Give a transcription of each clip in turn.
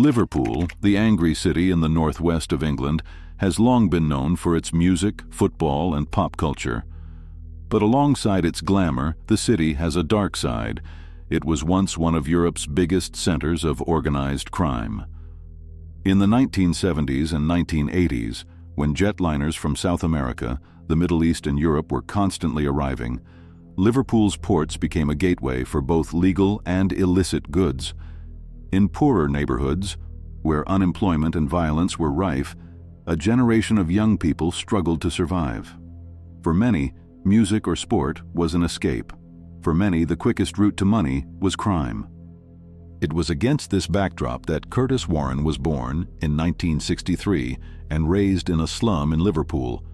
Liverpool, the angry city in the northwest of England, has long been known for its music, football, and pop culture. But alongside its glamour, the city has a dark side. It was once one of Europe's biggest centers of organized crime. In the 1970s and 1980s, when jetliners from South America, the Middle East, and Europe were constantly arriving, Liverpool's ports became a gateway for both legal and illicit goods. In poorer neighborhoods, where unemployment and violence were rife, a generation of young people struggled to survive. For many, music or sport was an escape. For many, the quickest route to money was crime. It was against this backdrop that Curtis Warren was born in 1963 and raised in a slum in Liverpool.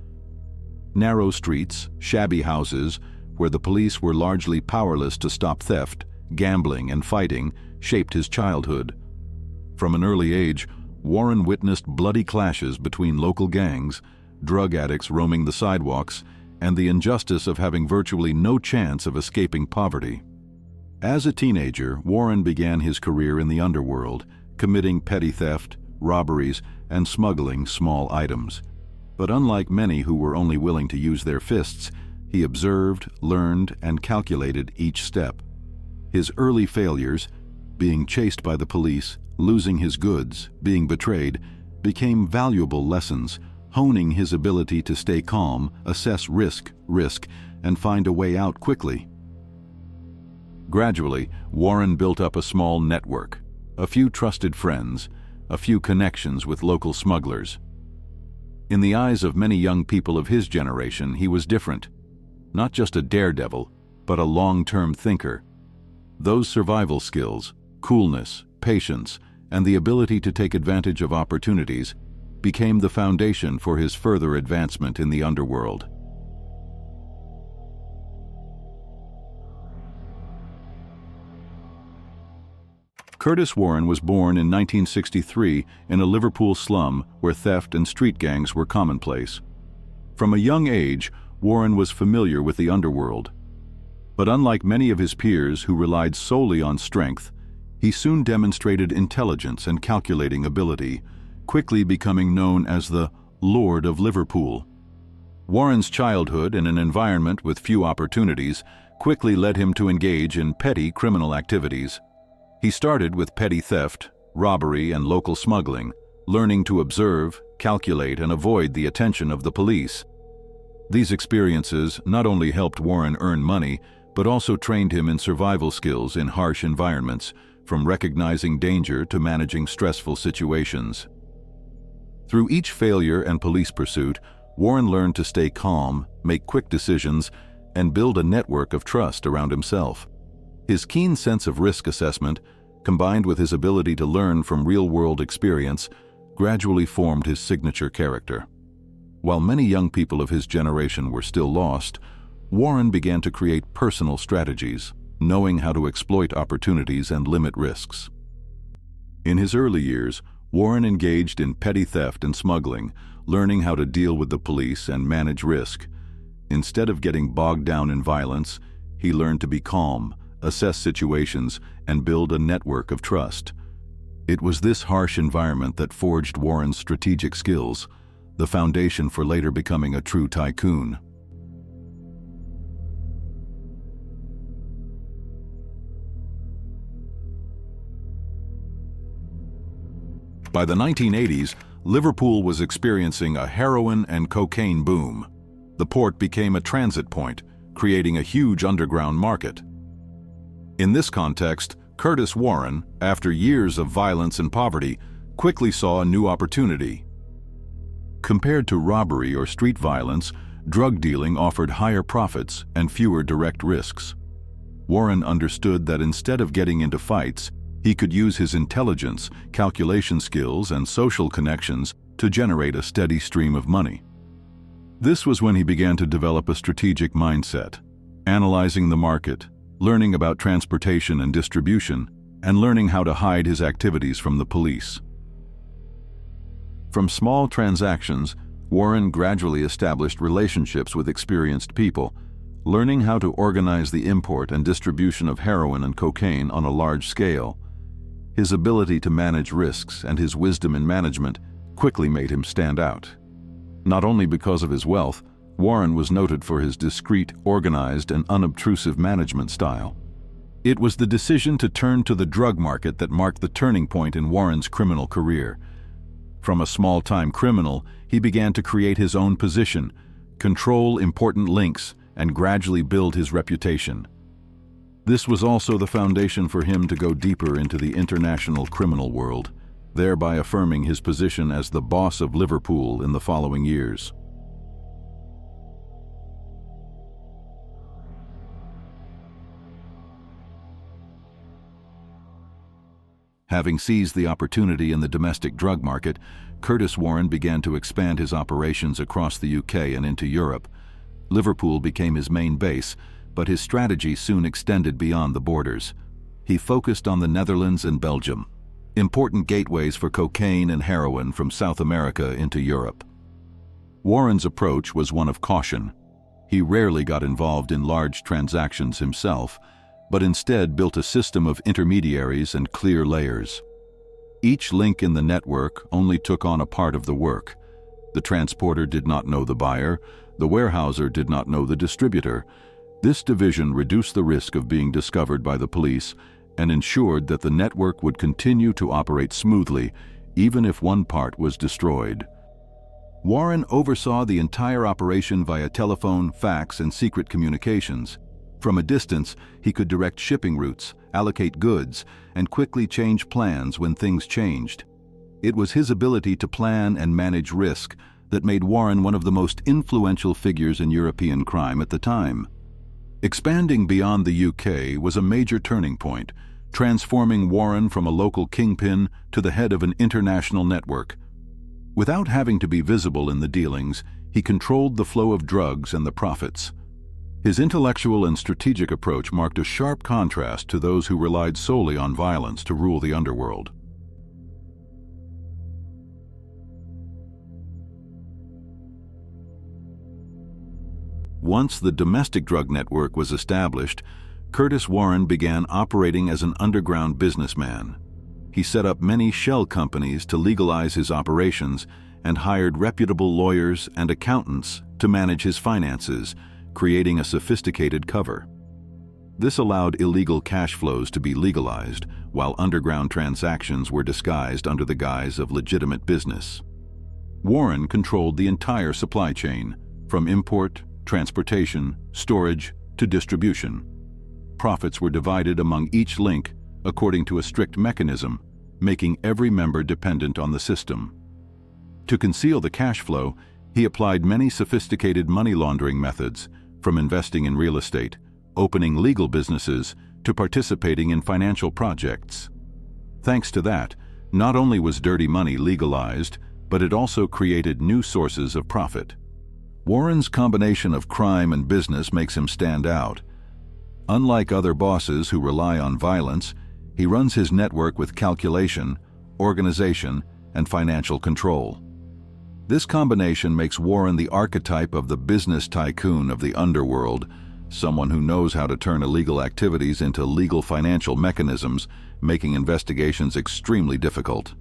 Narrow streets, shabby houses, where the police were largely powerless to stop theft, gambling, and fighting, shaped his childhood. From an early age, Warren witnessed bloody clashes between local gangs, drug addicts roaming the sidewalks, and the injustice of having virtually no chance of escaping poverty. As a teenager, Warren began his career in the underworld, committing petty theft, robberies, and smuggling small items. But unlike many who were only willing to use their fists, he observed, learned, and calculated each step. His early failures, being chased by the police, losing his goods, being betrayed, became valuable lessons, honing his ability to stay calm, assess risk, and find a way out quickly. Gradually, Warren built up a small network, a few trusted friends, a few connections with local smugglers. In the eyes of many young people of his generation, he was different. Not just a daredevil, but a long-term thinker. Those survival skills, coolness, patience, and the ability to take advantage of opportunities became the foundation for his further advancement in the underworld. Curtis Warren was born in 1963 in a Liverpool slum where theft and street gangs were commonplace. From a young age, Warren was familiar with the underworld. But unlike many of his peers who relied solely on strength, he soon demonstrated intelligence and calculating ability, quickly becoming known as the Lord of Liverpool. Warren's childhood in an environment with few opportunities quickly led him to engage in petty criminal activities. He started with petty theft, robbery, and local smuggling, learning to observe, calculate, and avoid the attention of the police. These experiences not only helped Warren earn money, but also trained him in survival skills in harsh environments, from recognizing danger to managing stressful situations. Through each failure and police pursuit, Warren learned to stay calm, make quick decisions, and build a network of trust around himself. His keen sense of risk assessment, combined with his ability to learn from real-world experience, gradually formed his signature character. While many young people of his generation were still lost, Warren began to create personal strategies, knowing how to exploit opportunities and limit risks. In his early years, Warren engaged in petty theft and smuggling, learning how to deal with the police and manage risk. Instead of getting bogged down in violence, he learned to be calm, assess situations, and build a network of trust. It was this harsh environment that forged Warren's strategic skills, the foundation for later becoming a true tycoon. By the 1980s, Liverpool was experiencing a heroin and cocaine boom. The port became a transit point, creating a huge underground market. In this context, Curtis Warren, after years of violence and poverty, quickly saw a new opportunity. Compared to robbery or street violence, drug dealing offered higher profits and fewer direct risks. Warren understood that instead of getting into fights, He could use his intelligence, calculation skills, and social connections to generate a steady stream of money. This was when he began to develop a strategic mindset, analyzing the market, learning about transportation and distribution, and learning how to hide his activities from the police. From small transactions, Warren gradually established relationships with experienced people, learning how to organize the import and distribution of heroin and cocaine on a large scale. His ability to manage risks and his wisdom in management quickly made him stand out. Not only because of his wealth, Warren was noted for his discreet, organized, and unobtrusive management style. It was the decision to turn to the drug market that marked the turning point in Warren's criminal career. From a small-time criminal, he began to create his own position, control important links, and gradually build his reputation. This was also the foundation for him to go deeper into the international criminal world, thereby affirming his position as the boss of Liverpool in the following years. Having seized the opportunity in the domestic drug market, Curtis Warren began to expand his operations across the UK and into Europe. Liverpool became his main base, but his strategy soon extended beyond the borders. He focused on the Netherlands and Belgium, important gateways for cocaine and heroin from South America into Europe. Warren's approach was one of caution. He rarely got involved in large transactions himself, but instead built a system of intermediaries and clear layers. Each link in the network only took on a part of the work. The transporter did not know the buyer, the warehouser did not know the distributor. This division reduced the risk of being discovered by the police and ensured that the network would continue to operate smoothly, even if one part was destroyed. Warren oversaw the entire operation via telephone, fax, and secret communications. From a distance, he could direct shipping routes, allocate goods, and quickly change plans when things changed. It was his ability to plan and manage risk that made Warren one of the most influential figures in European crime at the time. Expanding beyond the UK was a major turning point, transforming Warren from a local kingpin to the head of an international network. Without having to be visible in the dealings, he controlled the flow of drugs and the profits. His intellectual and strategic approach marked a sharp contrast to those who relied solely on violence to rule the underworld. Once the domestic drug network was established, Curtis Warren began operating as an underground businessman. He set up many shell companies to legalize his operations and hired reputable lawyers and accountants to manage his finances, creating a sophisticated cover. This allowed illegal cash flows to be legalized, while underground transactions were disguised under the guise of legitimate business. Warren controlled the entire supply chain, from import, transportation, storage, to distribution. Profits were divided among each link according to a strict mechanism, making every member dependent on the system. To conceal the cash flow, he applied many sophisticated money laundering methods, from investing in real estate, opening legal businesses, to participating in financial projects. Thanks to that, not only was dirty money legalized, but it also created new sources of profit. Warren's combination of crime and business makes him stand out. Unlike other bosses who rely on violence, he runs his network with calculation, organization, and financial control. This combination makes Warren the archetype of the business tycoon of the underworld, someone who knows how to turn illegal activities into legal financial mechanisms, making investigations extremely difficult.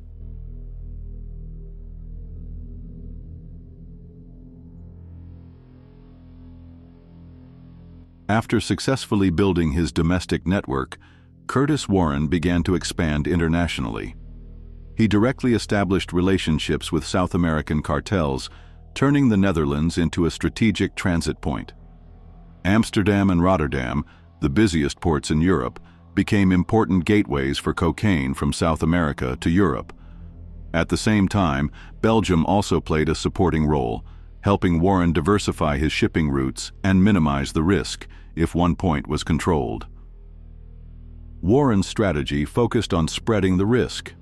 After successfully building his domestic network, Curtis Warren began to expand internationally. He directly established relationships with South American cartels, turning the Netherlands into a strategic transit point. Amsterdam and Rotterdam, the busiest ports in Europe, became important gateways for cocaine from South America to Europe. At the same time, Belgium also played a supporting role, helping Warren diversify his shipping routes and minimize the risk if one point was controlled. Warren's strategy focused on spreading the risk.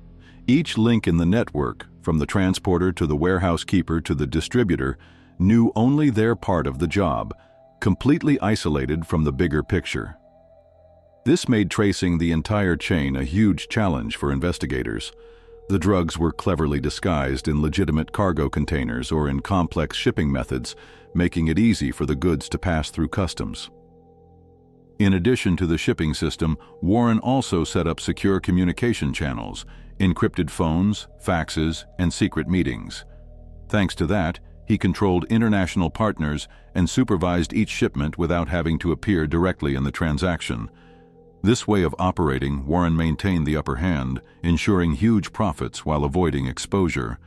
Each link in the network, from the transporter to the warehouse keeper to the distributor, knew only their part of the job, completely isolated from the bigger picture. This made tracing the entire chain a huge challenge for investigators. The drugs were cleverly disguised in legitimate cargo containers or in complex shipping methods, making it easy for the goods to pass through customs. In addition to the shipping system, Warren also set up secure communication channels, encrypted phones, faxes, and secret meetings. Thanks to that, he controlled international partners and supervised each shipment without having to appear directly in the transaction. This way of operating, Warren maintained the upper hand, ensuring huge profits while avoiding exposure.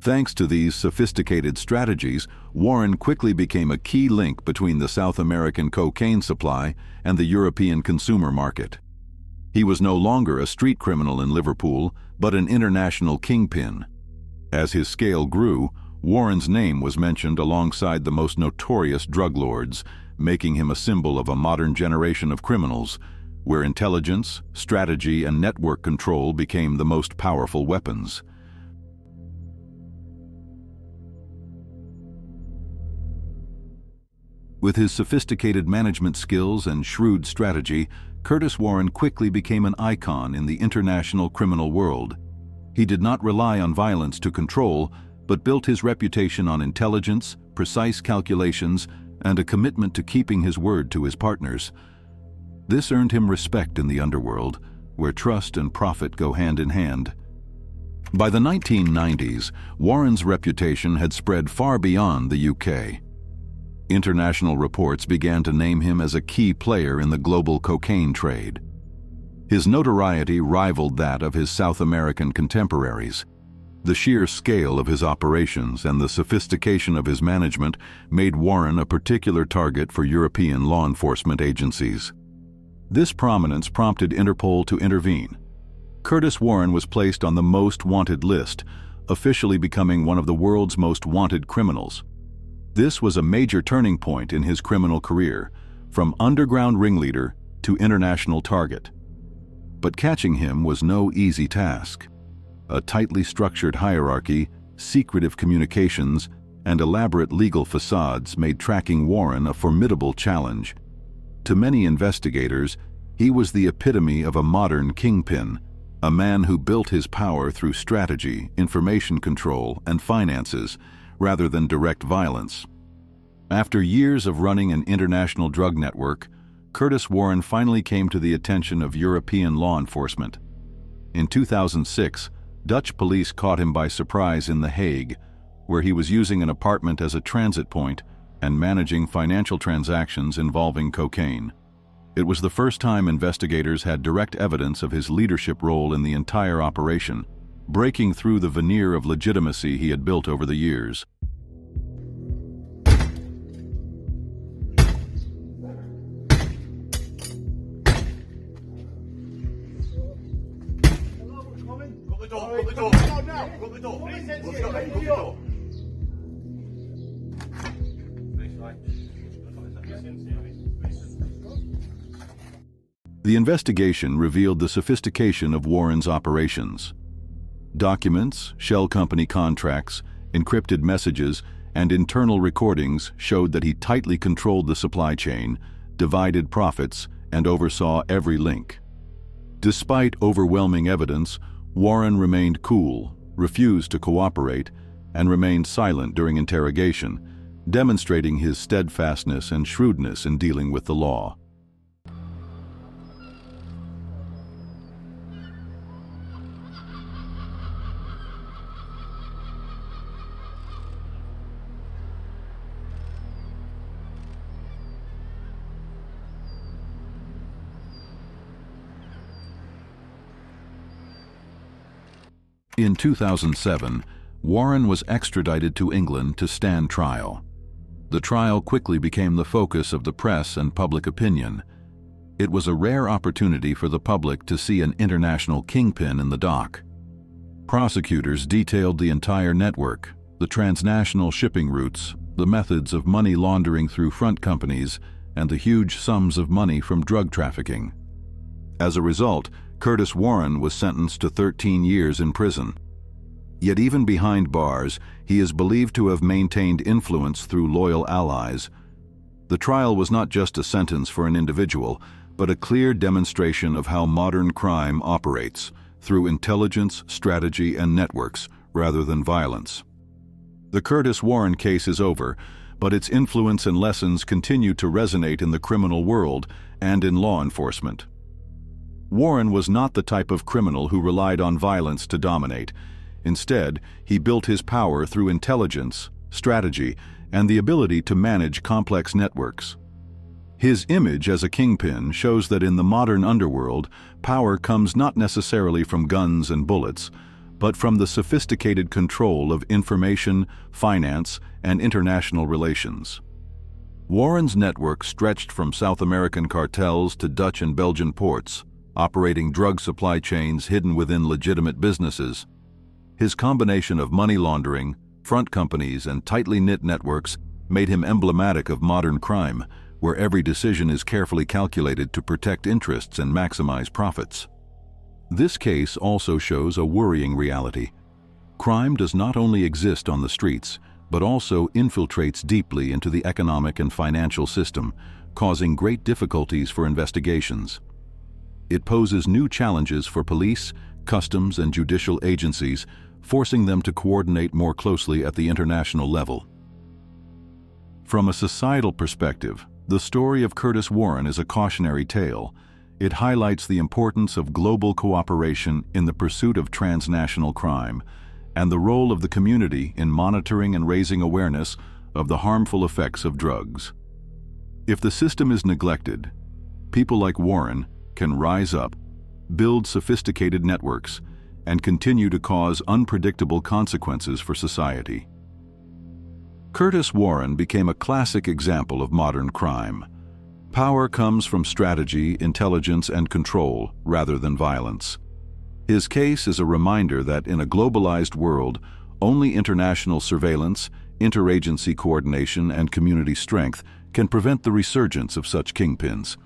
Thanks to these sophisticated strategies, Warren quickly became a key link between the South American cocaine supply and the European consumer market. He was no longer a street criminal in Liverpool, but an international kingpin. As his scale grew, Warren's name was mentioned alongside the most notorious drug lords, making him a symbol of a modern generation of criminals, where intelligence, strategy, and network control became the most powerful weapons. With his sophisticated management skills and shrewd strategy, Curtis Warren quickly became an icon in the international criminal world. He did not rely on violence to control, but built his reputation on intelligence, precise calculations, and a commitment to keeping his word to his partners. This earned him respect in the underworld, where trust and profit go hand in hand. By the 1990s, Warren's reputation had spread far beyond the UK. International reports began to name him as a key player in the global cocaine trade. His notoriety rivaled that of his South American contemporaries. The sheer scale of his operations and the sophistication of his management made Warren a particular target for European law enforcement agencies. This prominence prompted Interpol to intervene. Curtis Warren was placed on the most wanted list, officially becoming one of the world's most wanted criminals. This was a major turning point in his criminal career, from underground ringleader to international target. But catching him was no easy task. A tightly structured hierarchy, secretive communications, and elaborate legal facades made tracking Warren a formidable challenge. To many investigators, he was the epitome of a modern kingpin, a man who built his power through strategy, information control, and finances, rather than direct violence. After years of running an international drug network, Curtis Warren finally came to the attention of European law enforcement. In 2006, Dutch police caught him by surprise in The Hague, where he was using an apartment as a transit point and managing financial transactions involving cocaine. It was the first time investigators had direct evidence of his leadership role in the entire operation, breaking through the veneer of legitimacy he had built over the years. The investigation revealed the sophistication of Warren's operations. Documents, shell company contracts, encrypted messages, and internal recordings showed that he tightly controlled the supply chain, divided profits, and oversaw every link. Despite overwhelming evidence, Warren remained cool, refused to cooperate, and remained silent during interrogation, demonstrating his steadfastness and shrewdness in dealing with the law. In 2007, Warren was extradited to England to stand trial. The trial quickly became the focus of the press and public opinion. It was a rare opportunity for the public to see an international kingpin in the dock. Prosecutors detailed the entire network, the transnational shipping routes, the methods of money laundering through front companies, and the huge sums of money from drug trafficking. As a result, Curtis Warren was sentenced to 13 years in prison. Yet even behind bars, he is believed to have maintained influence through loyal allies. The trial was not just a sentence for an individual, but a clear demonstration of how modern crime operates, through intelligence, strategy, and networks, rather than violence. The Curtis Warren case is over, but its influence and lessons continue to resonate in the criminal world and in law enforcement. Warren was not the type of criminal who relied on violence to dominate. Instead, he built his power through intelligence, strategy, and the ability to manage complex networks. His image as a kingpin shows that in the modern underworld, power comes not necessarily from guns and bullets, but from the sophisticated control of information, finance, and international relations. Warren's network stretched from South American cartels to Dutch and Belgian ports, operating drug supply chains hidden within legitimate businesses. His combination of money laundering, front companies, and tightly knit networks made him emblematic of modern crime, where every decision is carefully calculated to protect interests and maximize profits. This case also shows a worrying reality. Crime does not only exist on the streets, but also infiltrates deeply into the economic and financial system, causing great difficulties for investigations. It poses new challenges for police, customs, and judicial agencies, forcing them to coordinate more closely at the international level. From a societal perspective, the story of Curtis Warren is a cautionary tale. It highlights the importance of global cooperation in the pursuit of transnational crime, and the role of the community in monitoring and raising awareness of the harmful effects of drugs. If the system is neglected, people like Warren can rise up, build sophisticated networks, and continue to cause unpredictable consequences for society. Curtis Warren became a classic example of modern crime. Power comes from strategy, intelligence, and control, rather than violence. His case is a reminder that in a globalized world, only international surveillance, interagency coordination, and community strength can prevent the resurgence of such kingpins.